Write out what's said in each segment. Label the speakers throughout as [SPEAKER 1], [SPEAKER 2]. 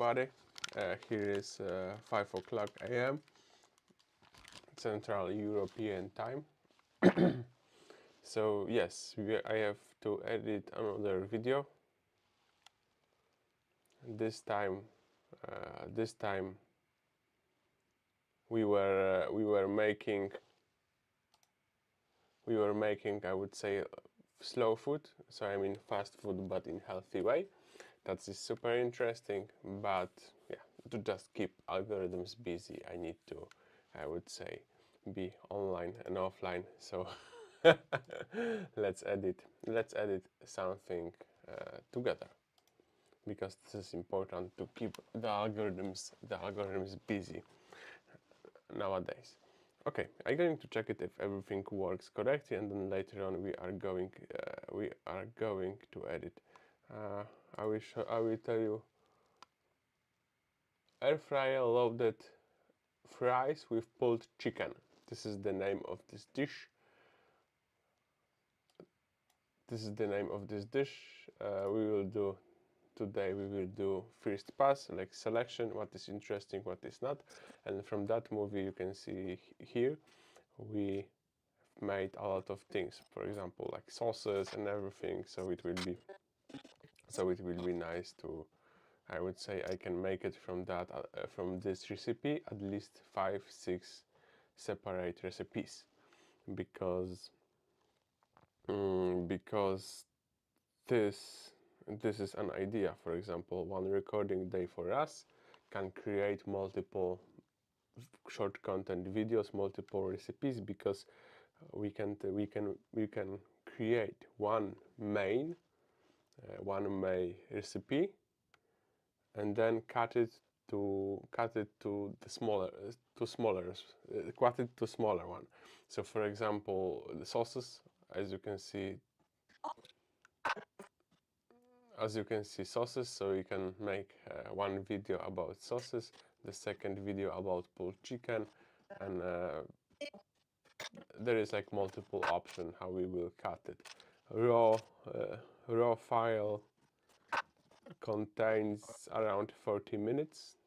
[SPEAKER 1] everybody. Here is 5 o'clock a.m. Central European time. So yes, I have to edit another video. This time we were making I would say slow food. So I mean fast food, but in healthy way. That is super interesting, but yeah, to just keep algorithms busy, I need to, I would say, be online and offline. So let's edit something together, because this is important to keep the algorithms busy nowadays. Okay, I'm going to check it if everything works correctly, and then later on we are going to edit. I will tell you, air fryer loaded fries with pulled chicken. This is the name of this dish. We will do today. We will do first pass, like selection, what is interesting, what is not, and from that movie you can see here we made a lot of things. For example, like sauces and everything. So it will be nice to. I would say I can make it from that from this recipe at least 5-6 separate recipes, because this is an idea. For example, one recording day for us can create multiple short content videos, multiple recipes, because we can create one main recipe and then cut it to the smaller one. So for example, the sauces, as you can see sauces, so you can make one video about sauces, the second video about pulled chicken, and there is like multiple option how we will cut it. Raw file contains around 40 minutes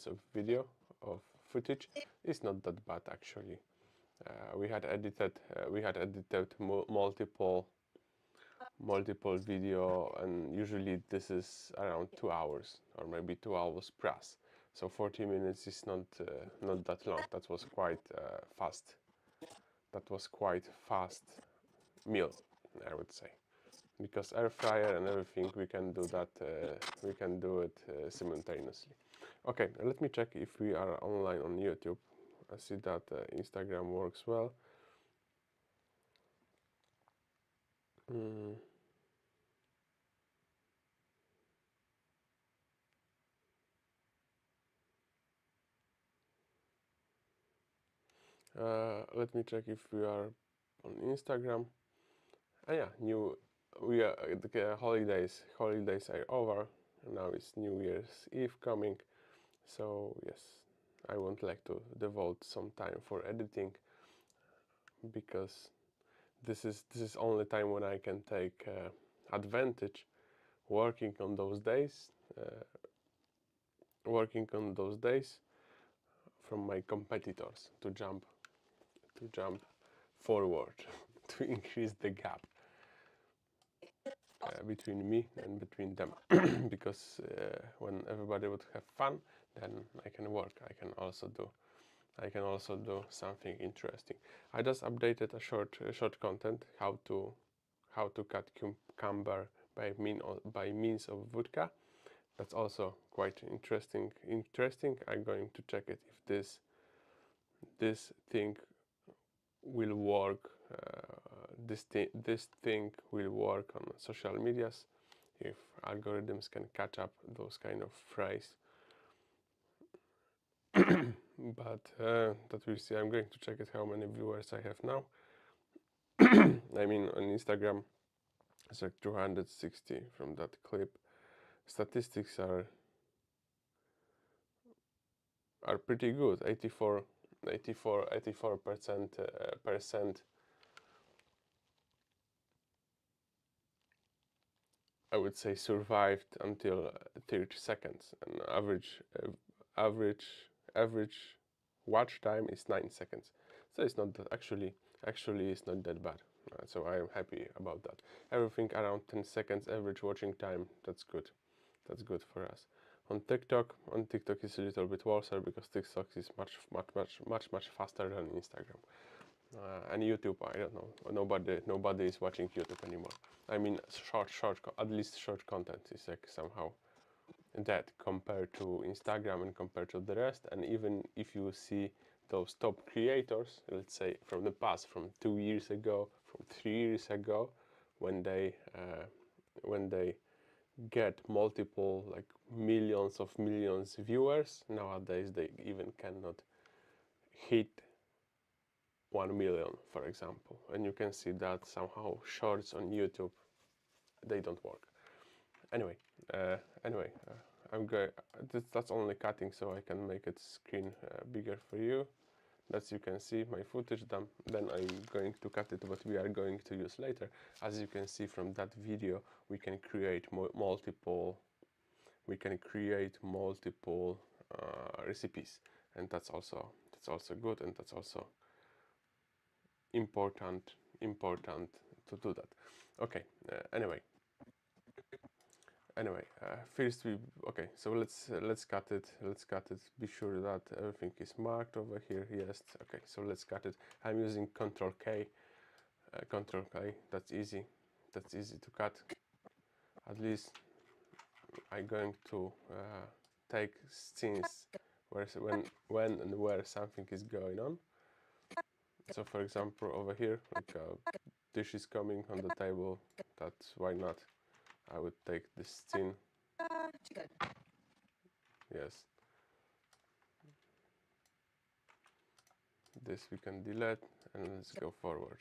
[SPEAKER 1] of video of footage. It's not that bad actually. We had edited multiple video, and usually this is around 2 hours or maybe 2 hours plus. So 40 minutes is not that long. That was quite fast. That was quite fast meal, I would say, because air fryer and everything, we can do that. We can do it simultaneously. Okay, let me check if we are online on YouTube. I see that Instagram works well. Let me check if we are on Instagram. Yeah, the holidays are over. Now it's New Year's Eve coming, so yes, I would like to devote some time for editing, because this is only time when I can take advantage working on those days from my competitors, to jump forward to increase the gap between me and between them. Because when everybody would have fun, then I can work. I can also do something interesting. I just updated a short content, how to cut cucumber by means of vodka. That's also quite interesting. I'm going to check it if this thing will work. This thing will work on social medias, if algorithms can catch up those kind of phrase. But that we'll see. I'm going to check it how many viewers I have now. I mean, on Instagram it's like 260 from that clip. Statistics are pretty good. 84% I would say survived until 30 seconds, and average average watch time is 9 seconds. So it's not that actually it's not that bad. So I am happy about that. Everything around 10 seconds average watching time, that's good. That's good for us. On TikTok is a little bit worse because TikTok is much faster than Instagram. And YouTube, I don't know. Nobody is watching YouTube anymore. I mean, at least short content is like somehow dead compared to Instagram and compared to the rest. And even if you see those top creators, let's say from the past, from 2 years ago, from 3 years ago, when they get multiple like millions of millions viewers, nowadays they even cannot hit 1 million, for example. And you can see that somehow shorts on YouTube, they don't work. Anyway, I'm going. That's only cutting, so I can make it screen bigger for you. As you can see my footage. Then I'm going to cut it what we are going to use later. As you can see from that video, we can create multiple. We can create multiple recipes, and that's also good, and that's also important to do that. Okay. Anyway, first okay. So let's cut it. Be sure that everything is marked over here. Yes. Okay. So let's cut it. I'm using Control K. Control K. That's easy. That's easy to cut. At least I'm going to take scenes when and where something is going on. So for example, over here, like a dish is coming on the table. That's why not. I would take this scene.
[SPEAKER 2] Chicken.
[SPEAKER 1] Yes. This we can delete, and let's go forward.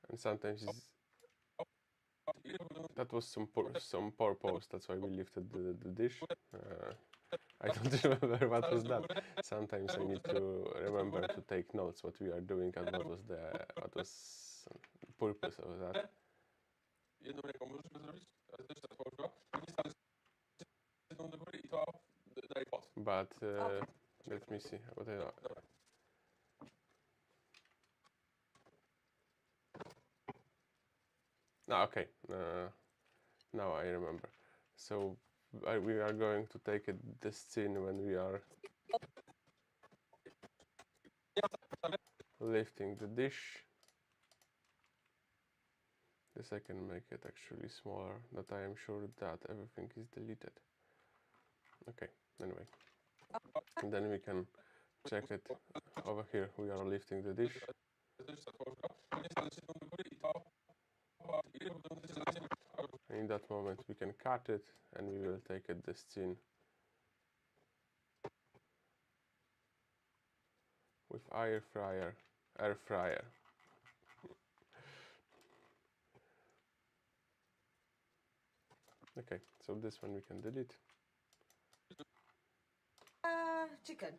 [SPEAKER 1] And sometimes that was some poor post. That's why we lifted the dish. I don't remember what was that. Sometimes I need to remember to take notes what we are doing and what was the purpose of that. But let me see what I. Okay. Now I remember. So we are going to take this scene when we are lifting the dish. This I can make it actually smaller, that I am sure that everything is deleted. Okay, anyway. And then we can check it over here. We are lifting the dish. In that moment we can cut it, and we will take it this scene with air fryer. Okay, so this one we can delete.
[SPEAKER 2] Chicken.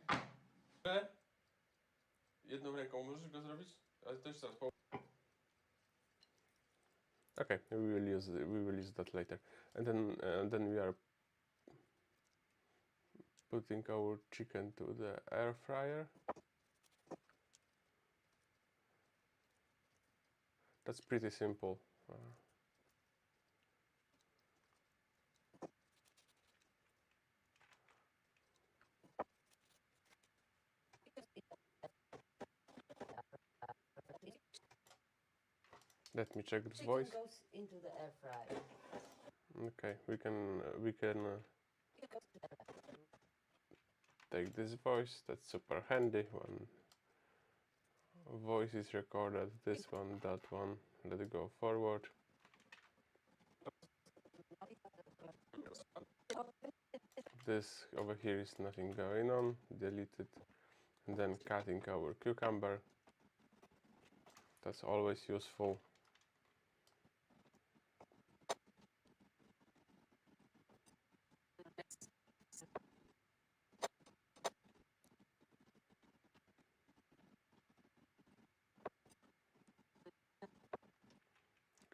[SPEAKER 1] Jedną ręką możesz go zrobić? Ale to jeszcze raz. Okay, we will use that later, and then we are putting our chicken to the air fryer. That's pretty simple. Let me check this
[SPEAKER 2] Chicken
[SPEAKER 1] voice.
[SPEAKER 2] goes into the air fryer.
[SPEAKER 1] Okay, we can take this voice. That's super handy when voice is recorded. This one, that one. Let it go forward. This over here is nothing going on. Delete it, and then cutting our cucumber. That's always useful.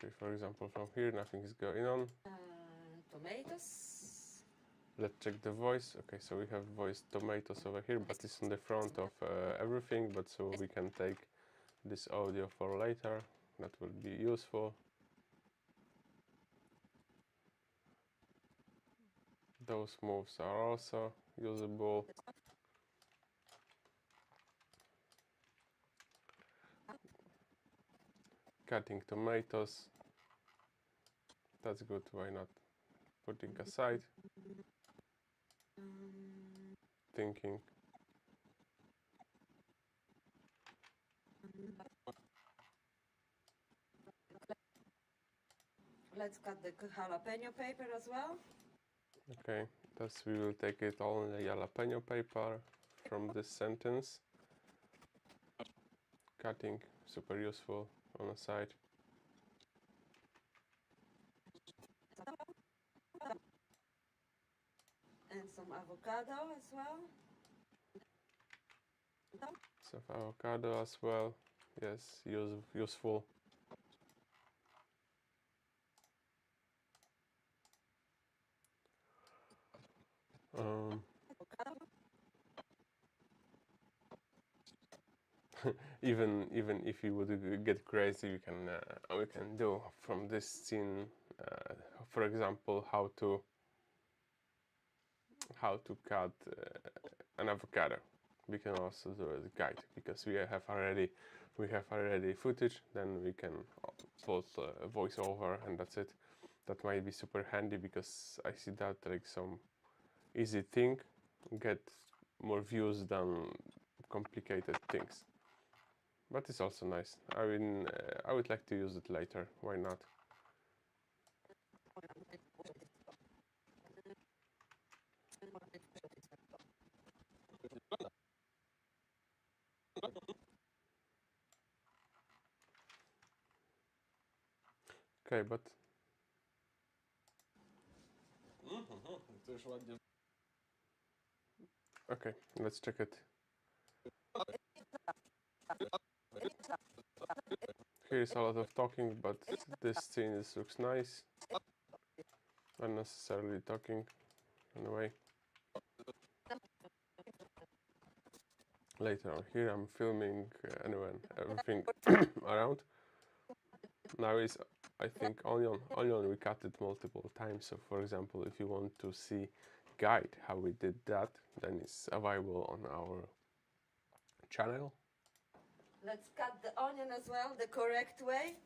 [SPEAKER 1] Okay, for example, from here nothing is going on.
[SPEAKER 2] Tomatoes.
[SPEAKER 1] Let's check the voice. Okay, so we have voice tomatoes over here, but it's in the front of everything, but so we can take this audio for later. That will be useful. Those moves are also usable. Cutting tomatoes. That's good, why not? Putting aside. Thinking.
[SPEAKER 2] Let's cut the jalapeno paper as well.
[SPEAKER 1] Okay, thus we will take it all in the jalapeno paper from this sentence. Cutting, super useful on the side.
[SPEAKER 2] And some avocado as well.
[SPEAKER 1] Some avocado as well. Yes, useful. Even if you would get crazy, we can do from this scene, for example, how to cut an avocado. We can also do a guide because we have already footage. Then we can put a voiceover and that's it. That might be super handy because I see that like some easy thing get more views than complicated things. But it's also nice. I mean, I would like to use it later. Why not? Okay, but okay, let's check it. Here is a lot of talking, but this scene looks nice. Unnecessarily talking, anyway. Later on here, I'm filming anyway, everything around. Now is, I think, onion. Onion we cut it multiple times. So, for example, if you want to see guide how we did that, then it's available on our channel.
[SPEAKER 2] Let's cut the onion as well the correct way.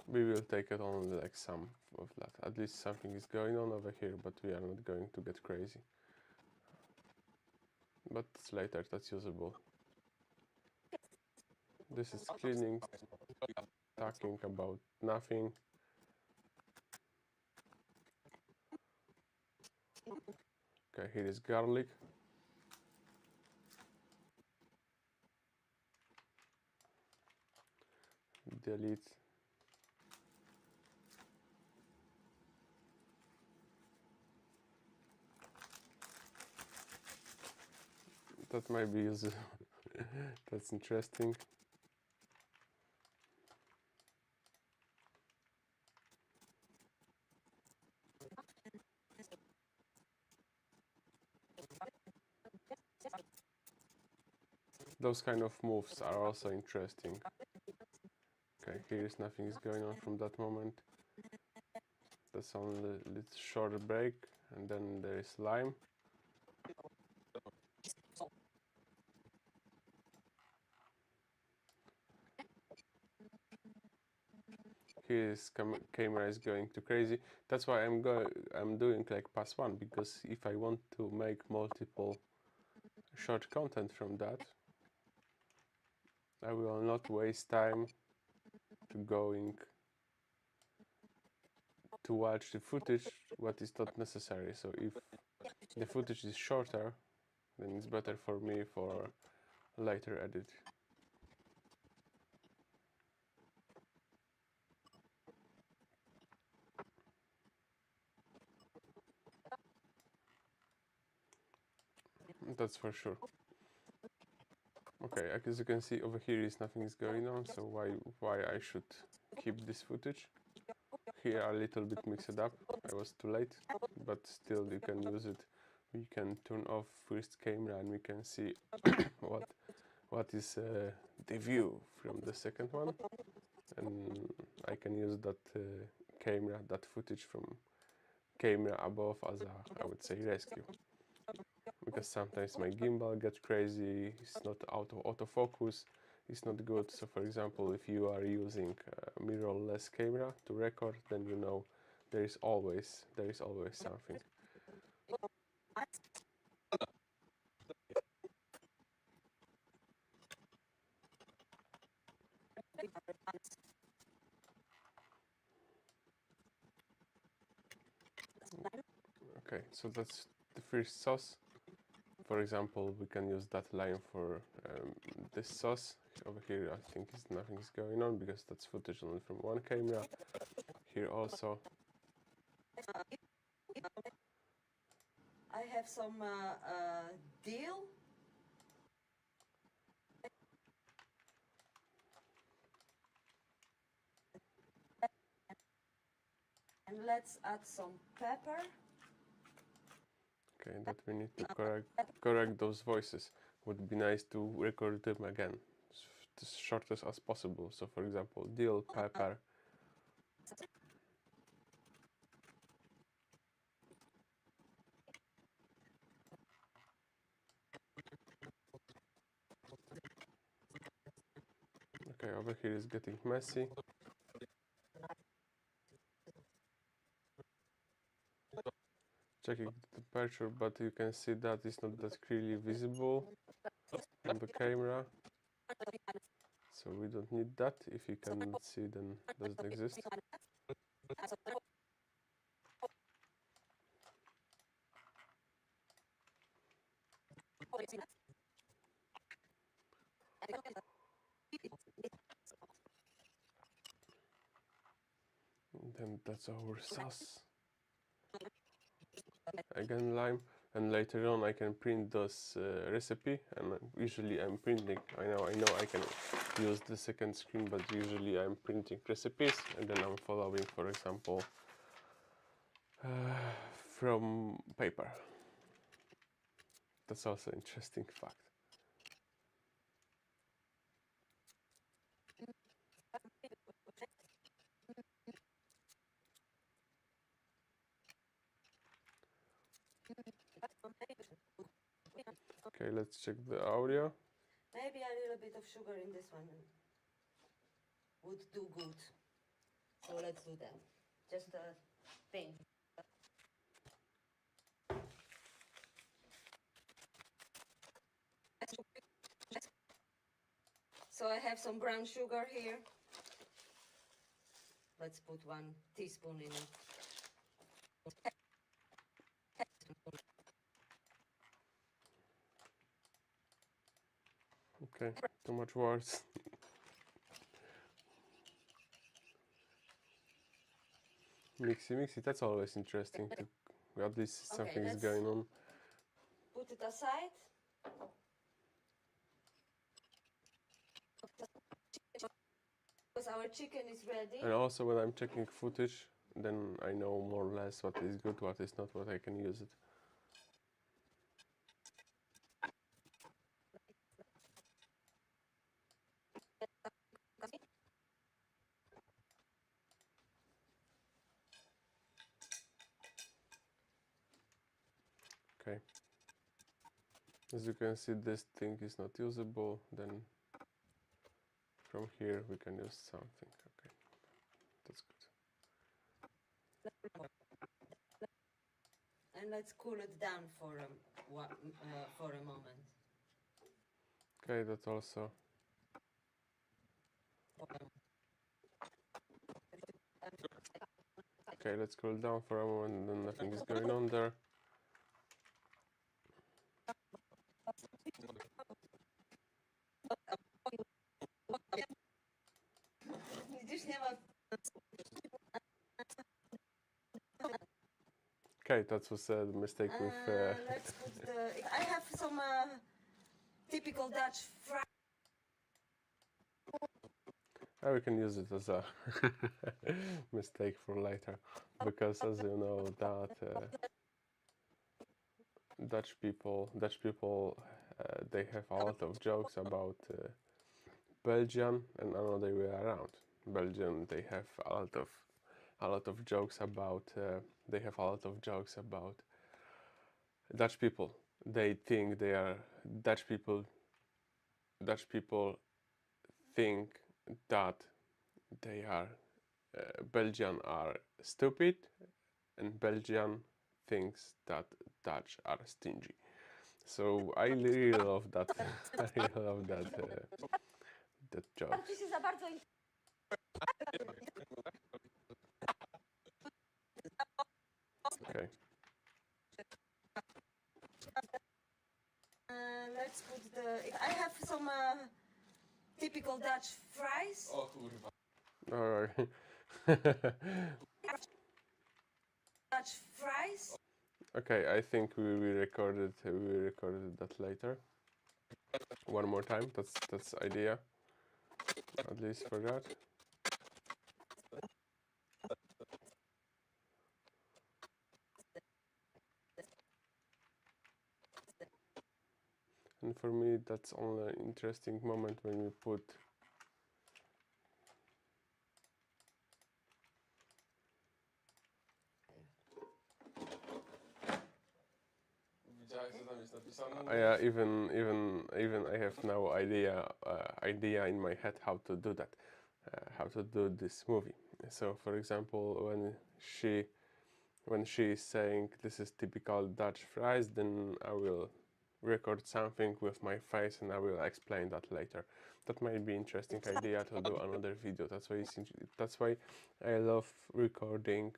[SPEAKER 1] We will take it only like some of that. At least something is going on over here, but we are not going to get crazy. But it's later, that's usable. This is cleaning, talking about nothing. Okay, here is garlic. Delete. That might be useful. That's interesting. Those kind of moves are also interesting. Okay, here is nothing is going on from that moment. That's only a little short break, and then there is lime. Here is camera is going too crazy. That's why I'm doing like pass one, because if I want to make multiple short content from that, I will not waste time to going to watch the footage what is not necessary. So if the footage is shorter, then it's better for me for later edit. That's for sure. Okay, as you can see over here is nothing is going on, so why I should keep this footage. Here a little bit mixed up, I was too late, but still you can use it. We can turn off first camera and we can see what is the view from the second one, and I can use that camera, that footage from camera above as a, I would say, rescue. Because sometimes my gimbal gets crazy, it's not autofocus, it's not good. So for example, if you are using a mirrorless camera to record, then you know there is always something. Okay, so that's the first sauce. For example, we can use that line for this sauce. Over here I think nothing is going on because that's footage only from one camera. Here also.
[SPEAKER 2] I have some dill. And let's add some pepper.
[SPEAKER 1] Okay, that we need to correct those voices. Would be nice to record them again, as shortest as possible. So for example, dill, pepper. Okay, over here is getting messy. Checking the temperature, but you can see that it's not that clearly visible on the camera. So we don't need that. If you can see, then it doesn't exist. And then that's our sauce. Again lime, and later on I can print this recipe, and usually I'm printing, I know I can use the second screen, but usually I'm printing recipes and then I'm following, for example, from paper. That's also an interesting fact. Okay, let's check the audio.
[SPEAKER 2] Maybe a little bit of sugar in this one would do good. So let's do that. Just a thing. So I have some brown sugar here. Let's put 1 teaspoon in it.
[SPEAKER 1] Okay, too much words. Mixy, that's always interesting to at least something is going on.
[SPEAKER 2] Put it aside. Because our chicken is ready.
[SPEAKER 1] And also when I'm checking footage, then I know more or less what is good, what is not, what I can use it. Okay. As you can see, this thing is not usable, then from here we can use something. Okay, that's good.
[SPEAKER 2] And let's cool it down for a moment.
[SPEAKER 1] Okay, that's also. Okay, let's cool down for a moment, then nothing is going on there. Okay, that was a mistake with.
[SPEAKER 2] Let's put I have some typical Dutch
[SPEAKER 1] We can use it as a mistake for later, because as you know that Dutch people, they have a lot of jokes about Belgium and another way around. Belgium, they have a lot of jokes about. They have a lot of jokes about Dutch people. They think they are Dutch people. Dutch people think that they are Belgian are stupid, and Belgian thinks that Dutch are stingy. So I really love that. I really love that joke. Okay.
[SPEAKER 2] Let's put I have some typical Dutch fries.
[SPEAKER 1] Oh, kurwa. All right.
[SPEAKER 2] Dutch fries.
[SPEAKER 1] Okay, I think we recorded that later. One more time. That's idea. At least for that. And for me, that's only an interesting moment when you put yeah, even I have no idea in my head how to do that, how to do this movie. So, for example, when she is saying this is typical Dutch fries, then I will record something with my face and I will explain that later. That might be interesting idea to do another video. That's why I love recording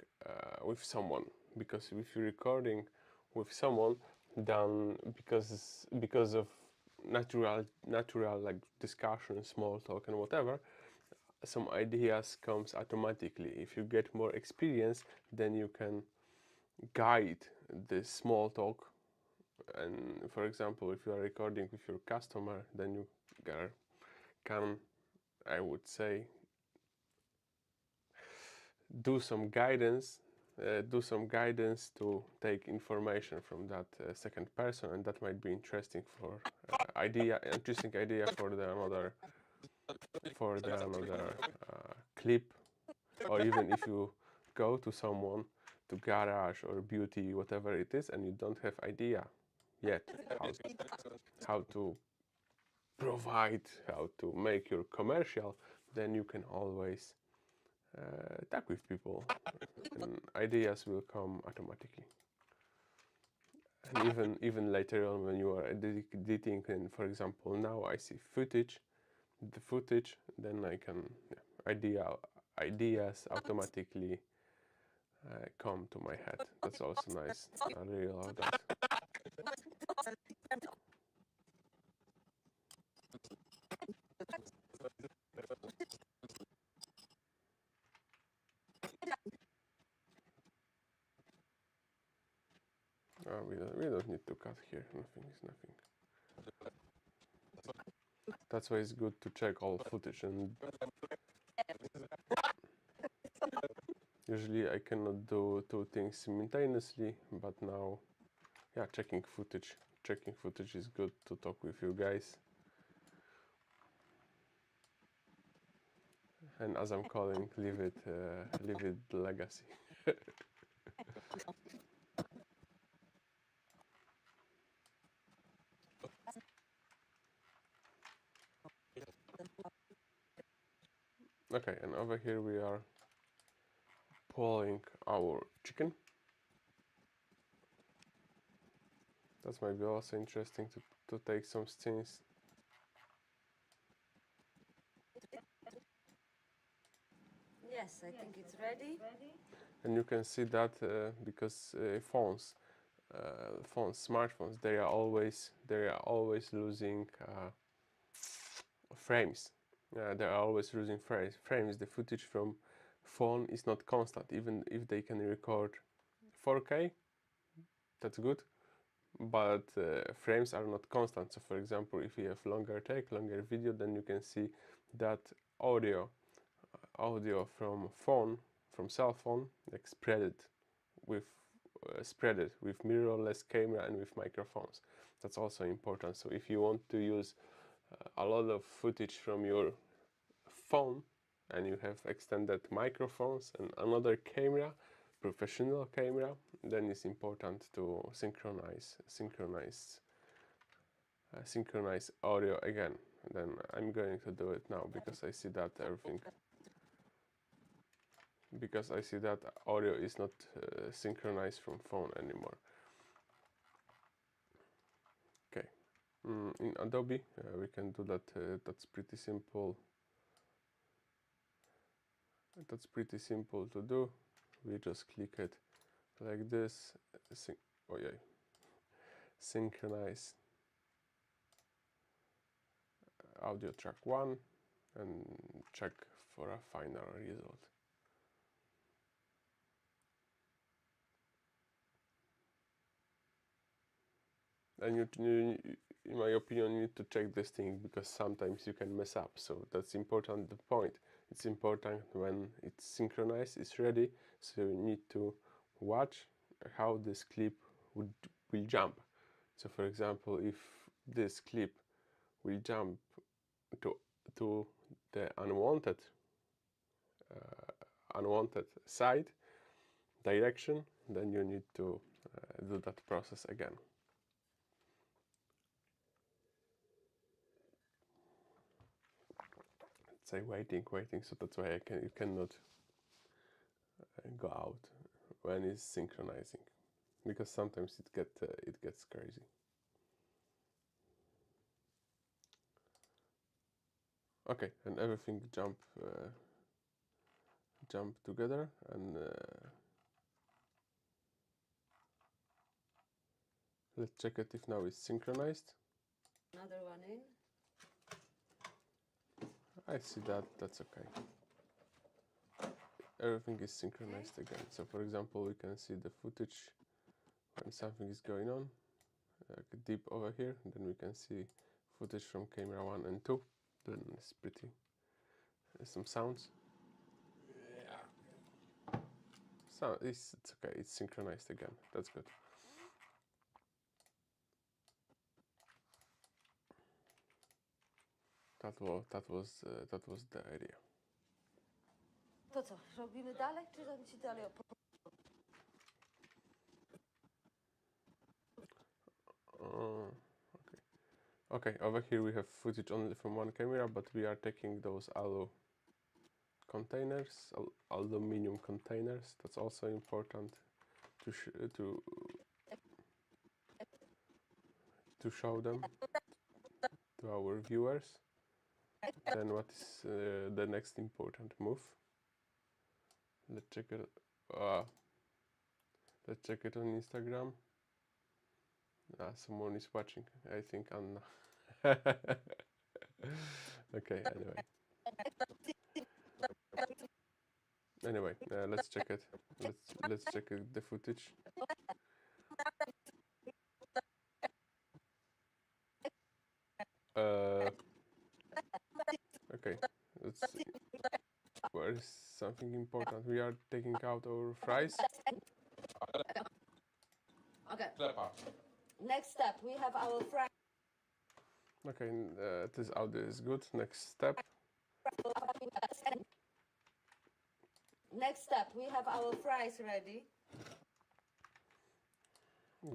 [SPEAKER 1] with someone, because if you're recording with someone, then because of natural like discussion, small talk and whatever, some ideas comes automatically. If you get more experience, then you can guide this small talk. And for example, if you are recording with your customer, then you can, I would say, do some guidance to take information from that second person, and that might be interesting for interesting idea for the another clip. Or even if you go to someone, to garage or beauty, whatever it is, and you don't have idea yet how to provide, how to make your commercial, then you can always talk with people and ideas will come automatically. And even later on, when you are editing, and for example now I see the footage, then I can ideas automatically come to my head. That's also nice. I really love that. We don't need to cut here. Nothing is nothing. That's why it's good to check all footage, and usually I cannot do two things simultaneously, but now, yeah, checking footage is good to talk with you guys. And as I'm calling, leave it legacy. Okay, and over here we are pulling our chicken. That might be also interesting to take some scenes.
[SPEAKER 2] Yes, I think it's ready.
[SPEAKER 1] And you can see that because smartphones, they are always losing frames. They are always losing frames. The footage from phone is not constant, even if they can record 4K. That's good, but frames are not constant. So for example, if you have longer video, then you can see that audio audio from cell phone, like spread it with mirrorless camera and with microphones. That's also important. So if you want to use a lot of footage from your phone and you have extended microphones and another camera, professional camera, then it's important to synchronize audio again. Then I'm going to do it now because I see that audio is not synchronized from phone anymore. Okay, in Adobe we can do that. That's pretty simple. That's pretty simple to do. We just click it like this. Synchronize audio track 1 and check for a final result. And you, in my opinion, you need to check this thing because sometimes you can mess up. So that's important. The point. It's important when it's synchronized, it's ready. So you need to watch how this clip will jump. So for example, if this clip will jump to the unwanted side direction, then you need to do that process again. Say waiting, so that's why you cannot go out when it's synchronizing, because sometimes it gets crazy. Okay, and everything jump together, and let's check it if now it's synchronized.
[SPEAKER 2] Another one in.
[SPEAKER 1] I see that, that's okay. Everything is synchronized again. So for example, we can see the footage when something is going on, like deep over here, and then we can see footage from camera 1 and 2. Then it's pretty, some sounds. So it's okay, it's synchronized again, that's good. That was the idea.
[SPEAKER 2] To co, robimy dalej, czy dam ci dalej
[SPEAKER 1] Okay, over here we have footage only from one camera, but we are taking those aluminum containers. That's also important to show them to our viewers. Then what is the next important move? Let's check it. Let's check it on Instagram. Someone is watching. I think Anna. Okay. Anyway, let's check it. Let's check the footage. Okay. Where is something important? We are taking out our fries.
[SPEAKER 2] Okay. Next step, we have our fries.
[SPEAKER 1] Okay, this audio is good. Next step.
[SPEAKER 2] Next step, we have our fries ready.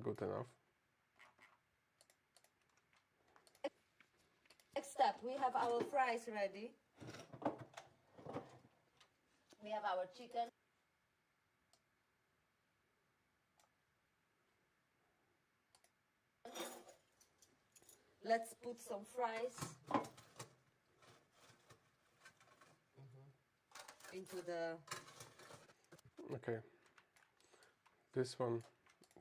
[SPEAKER 1] Good enough.
[SPEAKER 2] Next step, we have our fries ready. We have our chicken. Let's put some fries into the...
[SPEAKER 1] Okay. This one,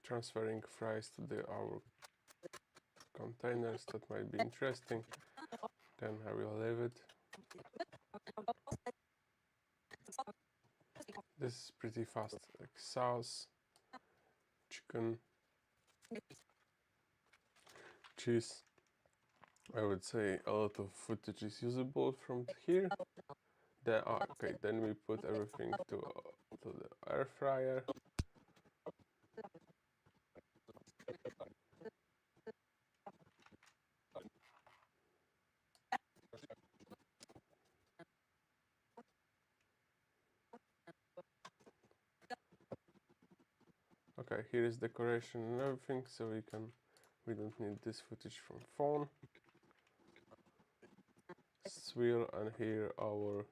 [SPEAKER 1] transferring fries to our containers, that might be interesting. Then I will leave it. This is pretty fast, like sauce, chicken, cheese. I would say a lot of footage is usable from here. Okay, then we put everything to the air fryer. Okay, here is decoration and everything, so we don't need this footage from phone. Swill, and here our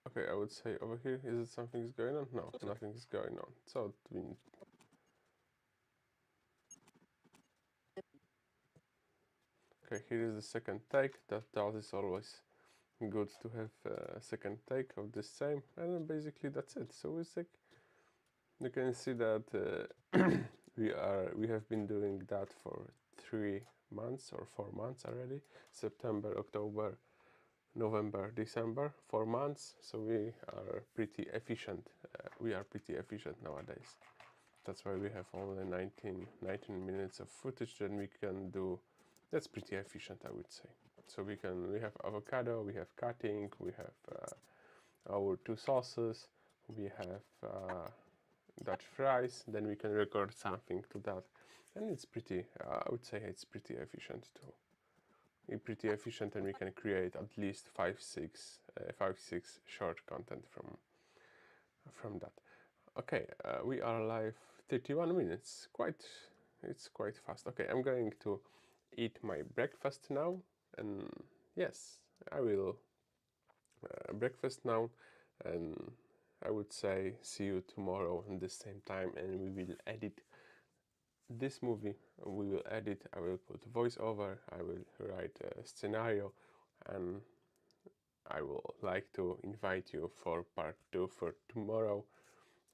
[SPEAKER 1] okay, I would say over here, is it something is going on? No, nothing is going on. So we need okay, here is the second take. That is always good to have a second take of the same, and then basically that's it. So it's like you can see that we have been doing that for 3 months or 4 months already. September, October, November, December, 4 months. So we are pretty efficient. We are pretty efficient nowadays. That's why we have only 19 minutes of footage that we can do. That's pretty efficient, I would say. So we have avocado, we have cutting, we have our 2 sauces, we have Dutch fries, then we can record something to that, and it's pretty I would say it's pretty efficient too. It's pretty efficient, and we can create at least 5-6 short content from that. Okay, we are live 31 minutes. It's quite fast. Okay, I'm going to eat my breakfast now, and yes, I will breakfast now, and I would say see you tomorrow at the same time, and we will edit this movie. We will edit, I will put voiceover, I will write a scenario, and I will like to invite you for part 2 for tomorrow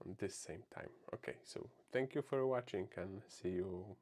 [SPEAKER 1] on this same time. Okay, so thank you for watching, and see you